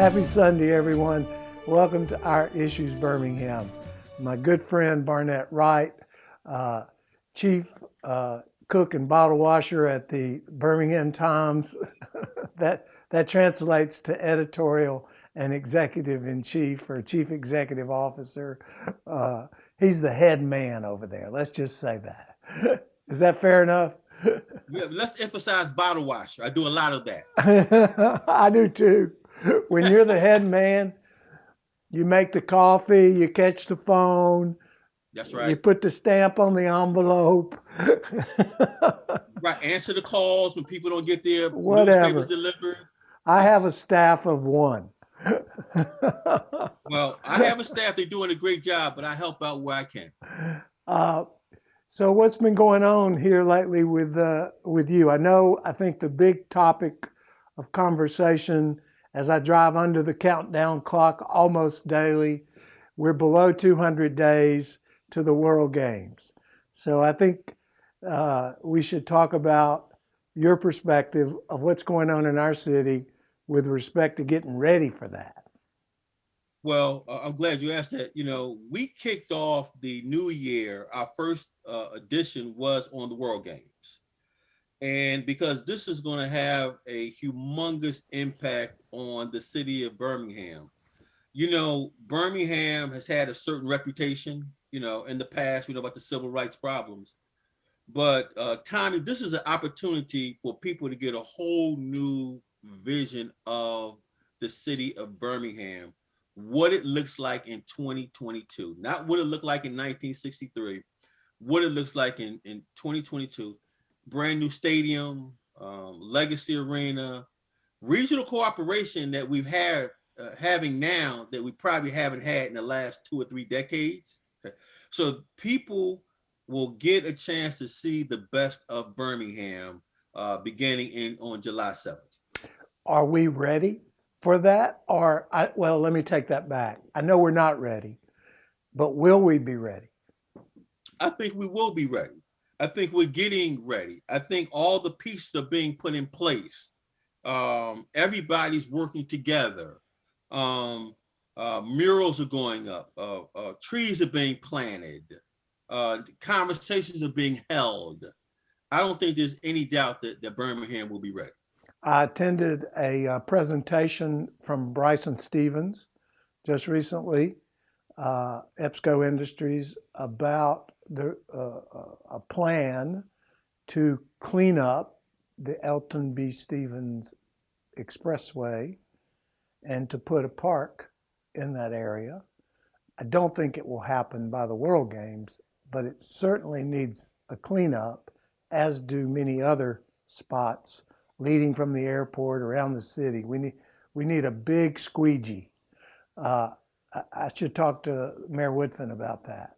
Happy Sunday, everyone. Welcome to Our Issues Birmingham. My good friend Barnett Wright, chief cook and bottle washer at the Birmingham Times. that translates to editorial and executive in chief or chief executive officer. He's the head man over there. Let's just say that. Is that fair enough? Yeah, let's emphasize bottle washer. I do a lot of that. I do too. When you're the head man, you make the coffee, you catch the phone, That's you right. put the stamp on the envelope. Right. Answer the calls when people don't get their newspapers Whatever. delivered. I have a Yes. staff of one. Well, I have a staff. They're doing a great job, but I help out where I can. uh, so what's been going on here lately with you? I think the big topic of conversation as I drive under the countdown clock almost daily, we're below 200 days to the World Games. So I think we should talk about your perspective of what's going on in our city with respect to getting ready for that. Well, I'm glad you asked that. We kicked off the new year. Our first edition was on the World Games. And because this is going to have a humongous impact on the city of Birmingham. Birmingham has had a certain reputation, in the past, we know about the civil rights problems. But Tommy, this is an opportunity for people to get a whole new vision of the city of Birmingham, what it looks like in 2022, not what it looked like in 1963, what it looks like in 2022. Brand new stadium, legacy arena, regional cooperation that we've had having now that we probably haven't had in the last 2 or 3 decades. Okay. So people will get a chance to see the best of Birmingham beginning on July 7th. Are we ready for that? Well, let me take that back. I know we're not ready, but will we be ready? I think we will be ready. I think we're getting ready. I think all the pieces are being put in place. Everybody's working together. Murals are going up. Trees are being planted. Conversations are being held. I don't think there's any doubt that Birmingham will be ready. I attended a presentation from Bryson Stevens just recently, EBSCO Industries, about a plan to clean up the Elton B. Stevens Expressway and to put a park in that area. I don't think it will happen by the World Games, but it certainly needs a cleanup, as do many other spots leading from the airport around the city. We need a big squeegee. I should talk to Mayor Woodfin about that.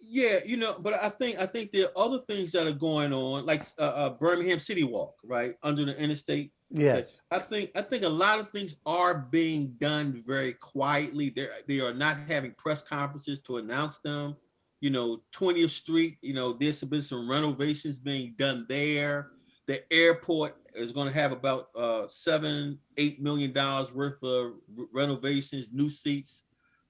Yeah, but I think there are other things that are going on, like Birmingham City Walk, right under the interstate. Okay, Yes. I think a lot of things are being done very quietly. They are not having press conferences to announce them. 20th Street. There's been some renovations being done there. The airport is going to have about $7-8 million worth of renovations, new seats.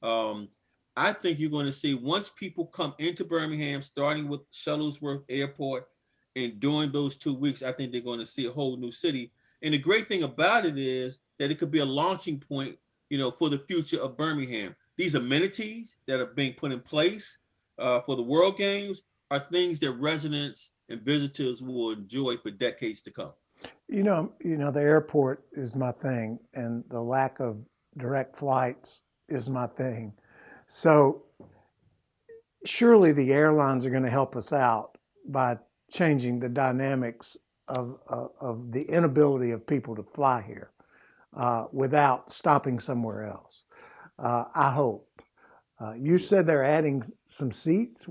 Um, I think you're going to see once people come into Birmingham, starting with Shuttlesworth Airport, and during those 2 weeks, I think they're going to see a whole new city. And the great thing about it is that it could be a launching point, for the future of Birmingham. These amenities that are being put in place for the World Games are things that residents and visitors will enjoy for decades to come. The airport is my thing, and the lack of direct flights is my thing. So surely the airlines are going to help us out by changing the dynamics of the inability of people to fly here without stopping somewhere else. I hope. You said they're adding some seats.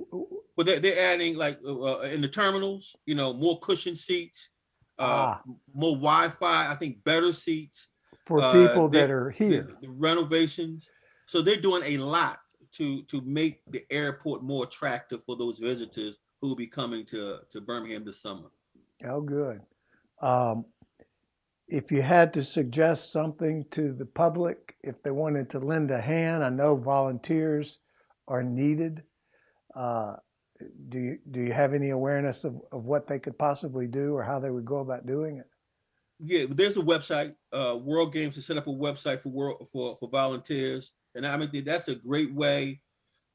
But they're adding like in the terminals, more cushion seats, uh, Ah, more Wi-Fi. I think better seats. for people They, that are the, here. the renovations. So they're doing a lot to make the airport more attractive for those visitors who will be coming to Birmingham this summer. Oh, good. Um, if you had to suggest something to the public, if they wanted to lend a hand, I know volunteers are needed. Uh, do you have any awareness of what they could possibly do or how they would go about doing it? Yeah, there's a website. World Games has set up a website for volunteers, and I mean that's a great way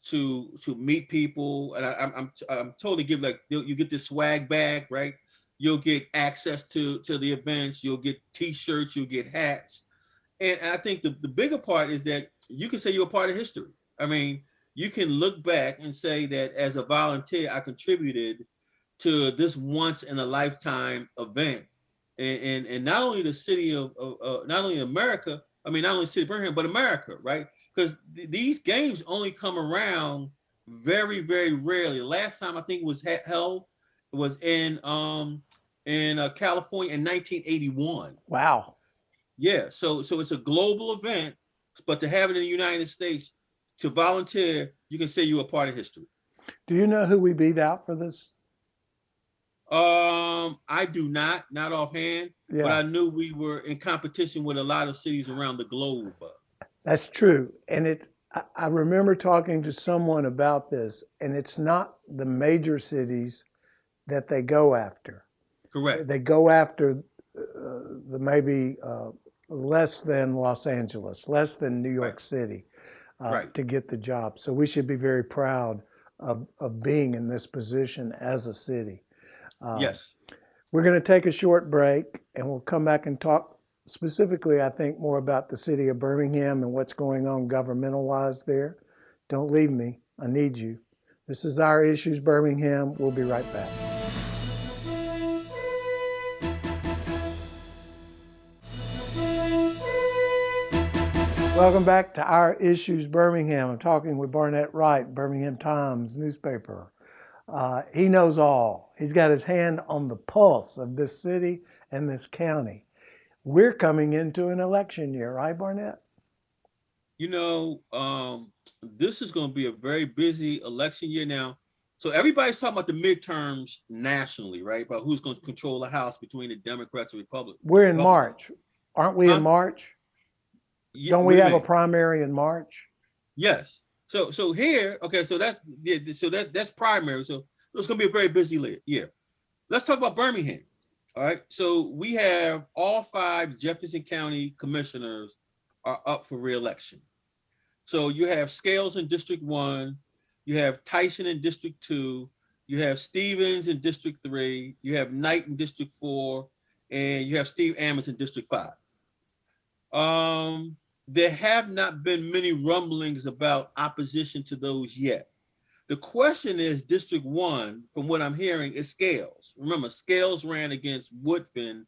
to meet people. And I'm totally give like you get this swag bag, right? You'll get access to the events. You'll get T-shirts. You'll get hats. And I think the bigger part is that you can say you're a part of history. I mean, you can look back and say that as a volunteer, I contributed to this once in a lifetime event. And not only the city of not only America, I mean, not only the city of Birmingham, but America, right? Because these games only come around very, very rarely. The last time I think it was held was in California in 1981. Wow. Yeah, so it's a global event, but to have it in the United States, to volunteer, you can say you're a part of history. Do you know who we beat out for this? I do not offhand, but I knew we were in competition with a lot of cities around the globe. That's true, and I remember talking to someone about this, and it's not the major cities that they go after. Correct. They go after the maybe less than Los Angeles, less than New York City to get the job. So we should be very proud of being in this position as a city. Yes. We're going to take a short break and we'll come back and talk specifically, I think, more about the city of Birmingham and what's going on governmental-wise there. Don't leave me. I need you. This is Our Issues Birmingham. We'll be right back. Welcome back to Our Issues Birmingham. I'm talking with Barnett Wright, Birmingham Times newspaper. He knows all. He's got his hand on the pulse of this city and this county. We're coming into an election year, right, Barnett? You know, this is going to be a very busy election year now. So everybody's talking about the midterms nationally, right? About who's going to control the House between the Democrats and Republicans. We're in March. Aren't we in March? Yeah, don't we have a primary in March? Yes. So here, okay, so that's primary. So it's going to be a very busy year. Let's talk about Birmingham. All right. So we have all 5 Jefferson County commissioners are up for re-election. So you have Scales in District 1, you have Tyson in District 2, you have Stevens in District 3, you have Knight in District 4, and you have Steve Ammons in District 5. There have not been many rumblings about opposition to those yet. The question is, District 1, from what I'm hearing, is Scales. Remember, Scales ran against Woodfin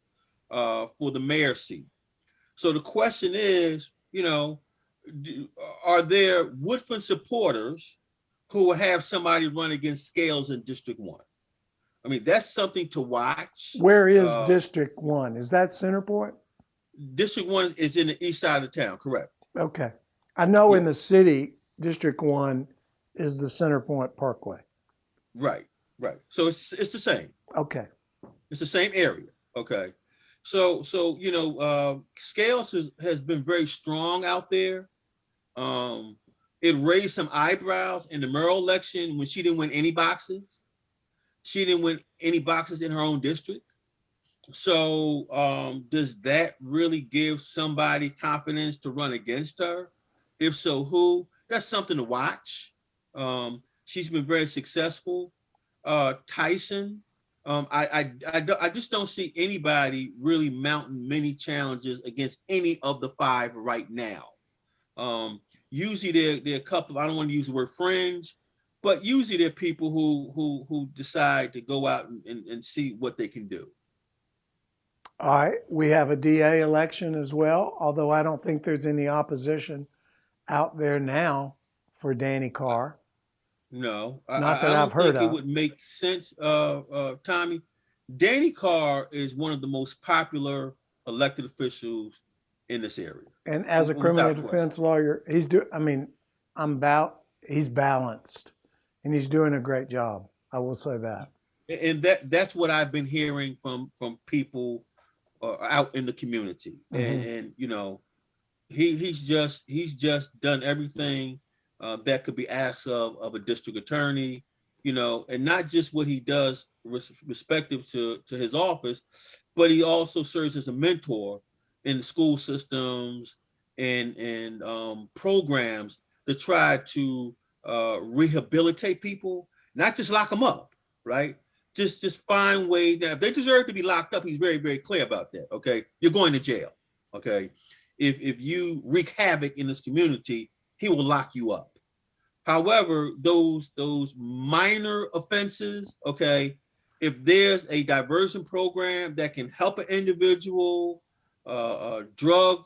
for the mayor seat. So the question is, you know, are there Woodfin supporters who will have somebody run against Scales in District 1? I mean, that's something to watch. Where is District 1? Is that Centerpoint? District 1 is in the east side of town, correct. Okay. I know in the city, District 1 is the Centerpoint Parkway. Right. So it's the same. Okay. It's the same area. Okay. So you know, Scales has been very strong out there. It raised some eyebrows in the mayoral election when she didn't win any boxes. She didn't win any boxes in her own district. So does that really give somebody confidence to run against her? If so, who? That's something to watch. She's been very successful. Tyson, I just don't see anybody really mounting many challenges against any of the 5 right now. Usually they're a couple, I don't want to use the word fringe, but usually they're people who decide to go out and see what they can do. All right. We have a DA election as well, although I don't think there's any opposition out there now for Danny Carr. No, not that I've heard of. It would make sense, Tommy. Danny Carr is one of the most popular elected officials in this area. And as a criminal defense lawyer, he's balanced, and he's doing a great job. I will say that. And that's what I've been hearing from people out in the community. Mm-hmm. And you know, he's just done everything that could be asked of a district attorney, you know, and not just what he does respective to his office, but he also serves as a mentor in the school systems and programs to try to rehabilitate people, not just lock them up, right? Just find ways that if they deserve to be locked up, he's very, very clear about that. Okay, you're going to jail. Okay, if you wreak havoc in this community, he will lock you up. However, those minor offenses, okay, if there's a diversion program that can help an individual, drug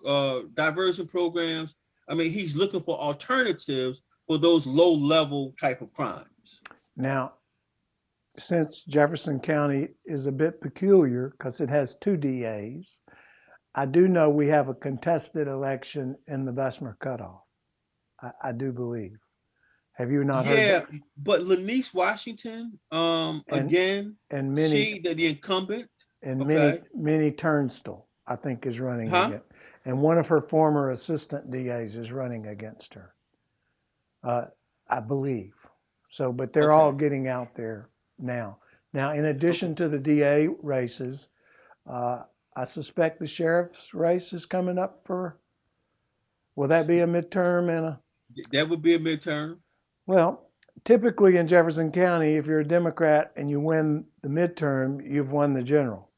diversion programs, I mean, he's looking for alternatives for those low level type of crimes. Now, since Jefferson County is a bit peculiar because it has two DAs, I do know we have a contested election in the Bessemer cutoff. I do believe. Have you not heard that? Yeah, but Lanice Washington, again, And she the incumbent, and okay, Minnie Turnstile, I think, is running huh? again. And one of her former assistant DAs is running against her, I believe. So, but they're all Okay. getting out there now. Now, in addition to the DA races, I suspect the sheriff's race is coming up for, will that be a midterm and a, That would be a midterm. well, typically in Jefferson County, if you're a Democrat and you win the midterm, you've won the general.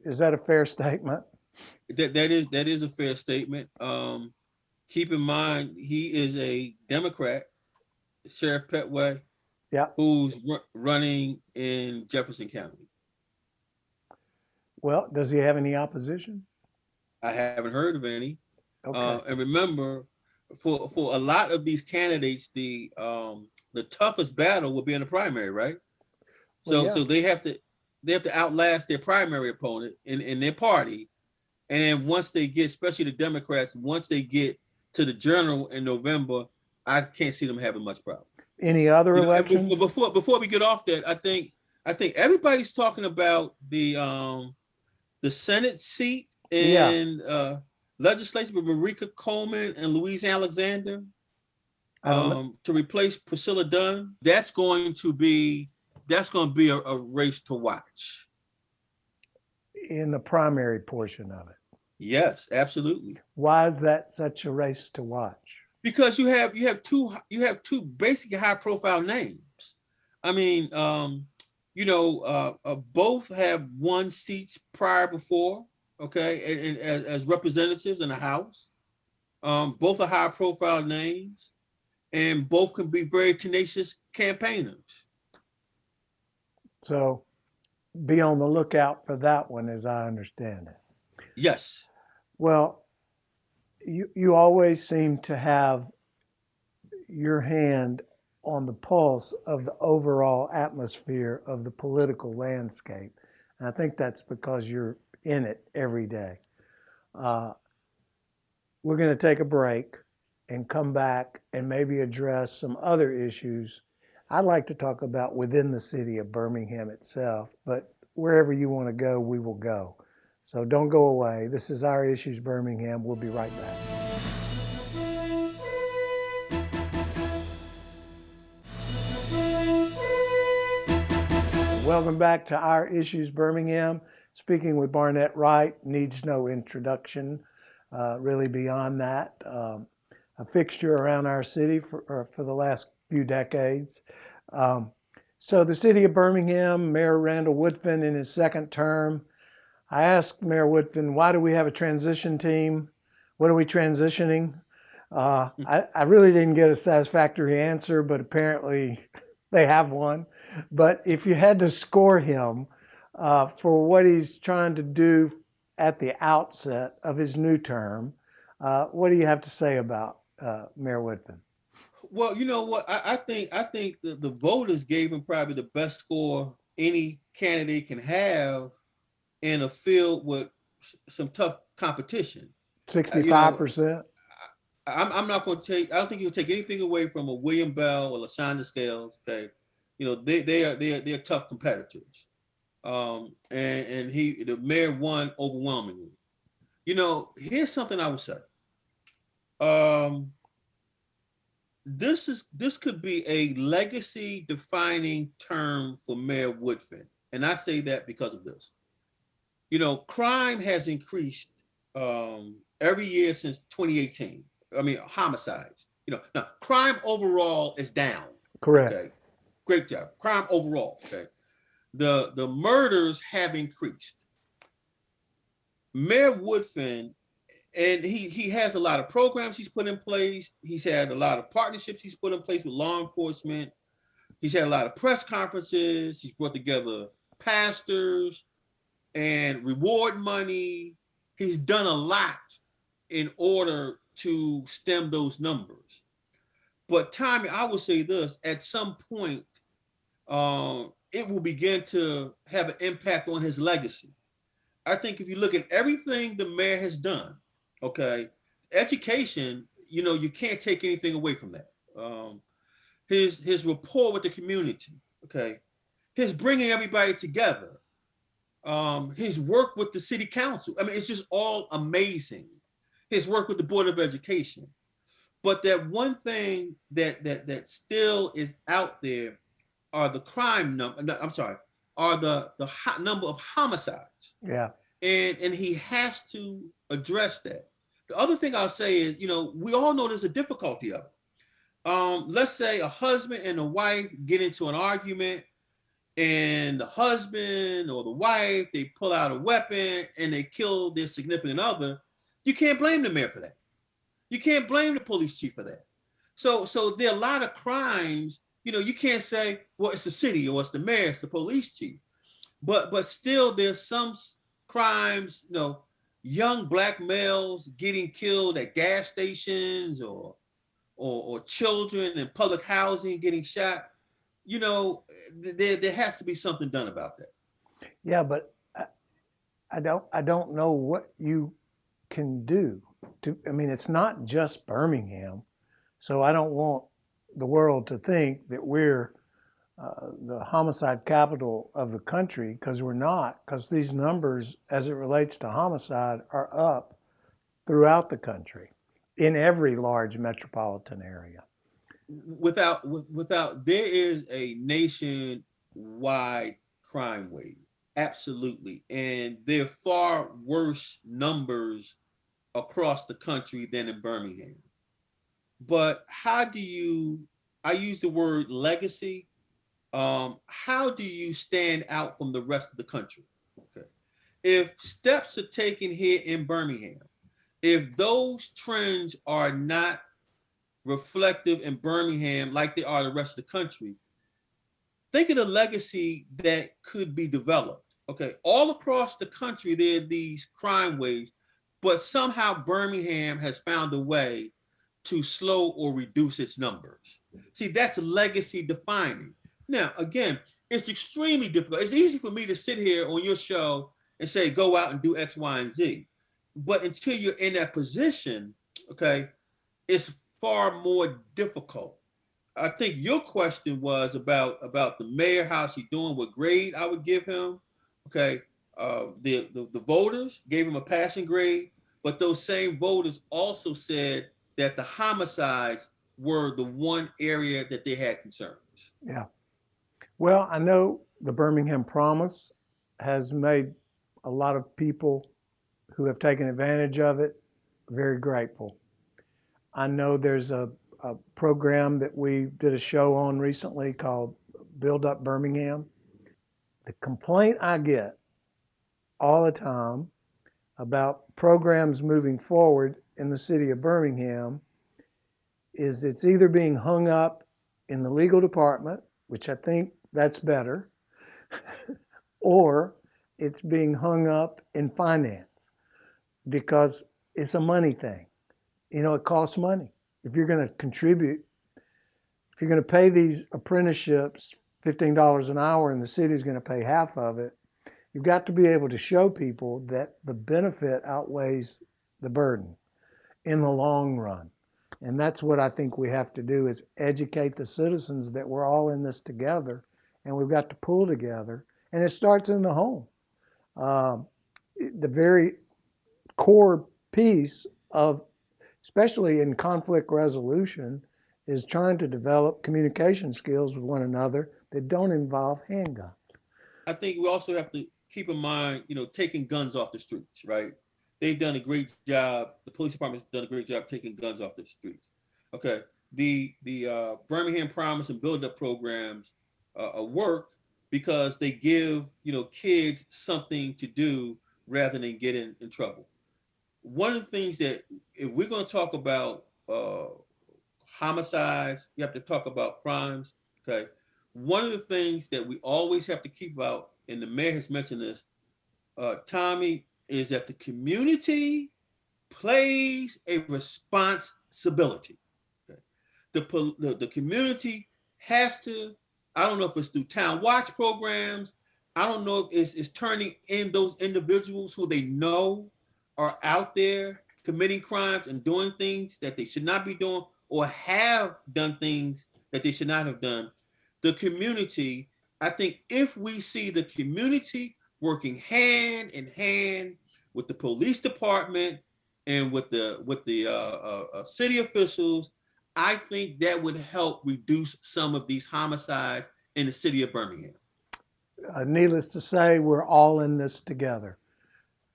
Is that a fair statement? That is a fair statement. Keep in mind he is a Democrat, Sheriff Petway, Yeah. who's running in Jefferson County. Well, does he have any opposition? I haven't heard of any. Okay. And remember, for a lot of these candidates, the toughest battle will be in the primary, right? Well, So yeah. so they have to outlast their primary opponent in their party, and then once they get, especially the Democrats, once they get to the general in November, I can't see them having much problem. Any other You know, and elections? before we get off that, I think everybody's talking about the Senate seat Yeah. in legislature with Marika Coleman and Louise Alexander I don't know. to replace Priscilla Dunn. That's going to be a race to watch. In the primary portion of it. Yes, absolutely. Why is that such a race to watch? Because you have two basically high profile names. I mean, both have won seats prior before, okay, and as representatives in the House. Both are high profile names, and both can be very tenacious campaigners. So be on the lookout for that one, as I understand it. Yes. Well, you always seem to have your hand on the pulse of the overall atmosphere of the political landscape. And I think that's because you're in it every day. We're going to take a break and come back and maybe address some other issues I'd like to talk about within the city of Birmingham itself, but wherever you want to go, we will go. So don't go away. This is Our Issues Birmingham. We'll be right back. Welcome back to Our Issues Birmingham. Speaking with Barnett Wright needs no introduction, really beyond that. A fixture around our city for the last few decades. So the city of Birmingham, Mayor Randall Woodfin in his second term, I asked Mayor Woodfin, why do we have a transition team? What are we transitioning? I really didn't get a satisfactory answer, but apparently they have one. But if you had to score him for what he's trying to do at the outset of his new term, what do you have to say about Mayor Woodfin? Well, you know what? I think the voters gave him probably the best score any candidate can have in a field with some tough competition. 65%? I'm not going to take. I don't think he'll take anything away from a William Bell or LaShonda Scales. Okay, they're tough competitors. and the mayor won overwhelmingly. Here's something I would say. Um, this could be a legacy defining term for Mayor Woodfin, and I say that because of this. Crime has increased every year since 2018. I mean, homicides. Now crime overall is down. Correct. Okay, great job. Crime overall. Okay, the murders have increased. Mayor Woodfin, and he has a lot of programs he's put in place. He's had a lot of partnerships he's put in place with law enforcement. He's had a lot of press conferences. He's brought together pastors and reward money. He's done a lot in order to stem those numbers. But Tommy, I will say this: at some point, it will begin to have an impact on his legacy. I think if you look at everything the mayor has done, okay, education, you can't take anything away from that. His rapport with the community, okay, his bringing everybody together, his work with the city council. I mean, it's just all amazing. His work with the Board of Education. But that one thing that still is out there are the crime number. No, I'm sorry, are the number of homicides. Yeah. And he has to address that. The other thing I'll say is, we all know there's a difficulty of it. Let's say a husband and a wife get into an argument, and the husband or the wife, they pull out a weapon and they kill their significant other. You can't blame the mayor for that. You can't blame the police chief for that. So there are a lot of crimes, you can't say, well, it's the city or it's the mayor, it's the police chief. But still there's some crimes, young black males getting killed at gas stations or children in public housing getting shot. There has to be something done about that. Yeah, but I don't know what you can do I mean, it's not just Birmingham, so I don't want the world to think that we're the homicide capital of the country, because we're not, because these numbers as it relates to homicide are up throughout the country in every large metropolitan area. Without there is a nationwide crime wave, absolutely, and there are far worse numbers across the country than in Birmingham. But how do you, I use the word legacy, how do you stand out from the rest of the country? Okay. If steps are taken here in Birmingham, if those trends are not reflective in Birmingham like they are the rest of the country, think of the legacy that could be developed. Okay, all across the country, there are these crime waves, but somehow Birmingham has found a way to slow or reduce its numbers. See, that's legacy defining. Now, again, it's extremely difficult. It's easy for me to sit here on your show and say, go out and do X, Y, and Z. But until you're in that position, okay, it's far more difficult. I think your question was about the mayor, how's he doing, what grade I would give him. Okay, the voters gave him a passing grade, but those same voters also said that the homicides were the one area that they had concerns. Yeah. Well, I know the Birmingham Promise has made a lot of people who have taken advantage of it very grateful. I know there's a program that we did a show on recently called Build Up Birmingham. The complaint I get all the time about programs moving forward in the city of Birmingham is it's either being hung up in the legal department, which I think that's better, or it's being hung up in finance because it's a money thing. It costs money. If you're going to contribute, if you're going to pay these apprenticeships $15 an hour and the city's going to pay half of it, you've got to be able to show people that the benefit outweighs the burden in the long run. And that's what I think we have to do, is educate the citizens that we're all in this together and we've got to pull together And it starts in the home. Uh, the very core piece of, especially in conflict resolution, is trying to develop communication skills with one another that don't involve handguns. I think we also have to keep in mind, taking guns off the streets, right? They've done a great job. The police department's done a great job taking guns off the streets. Okay, the Birmingham Promise and Build Up programs work because they give kids something to do rather than get in trouble. One of the things that, if we're going to talk about homicides, you have to talk about crimes. Okay, one of the things that we always have to keep out, and the mayor has mentioned this, Tommy, is that the community plays a responsibility. Okay? The community has to, I don't know if it's through town watch programs, I don't know if it's turning in those individuals who they know are out there committing crimes and doing things that they should not be doing, or have done things that they should not have done. The community, I think if we see the community working hand in hand with the police department and with the city officials, I think that would help reduce some of these homicides in the city of Birmingham. Needless to say, we're all in this together.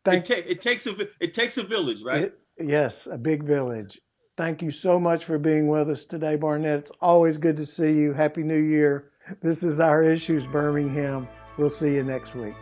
It takes a village, right? Yes, a big village. Thank you so much for being with us today, Barnett. It's always good to see you. Happy New Year. This is Our Issues Birmingham. We'll see you next week.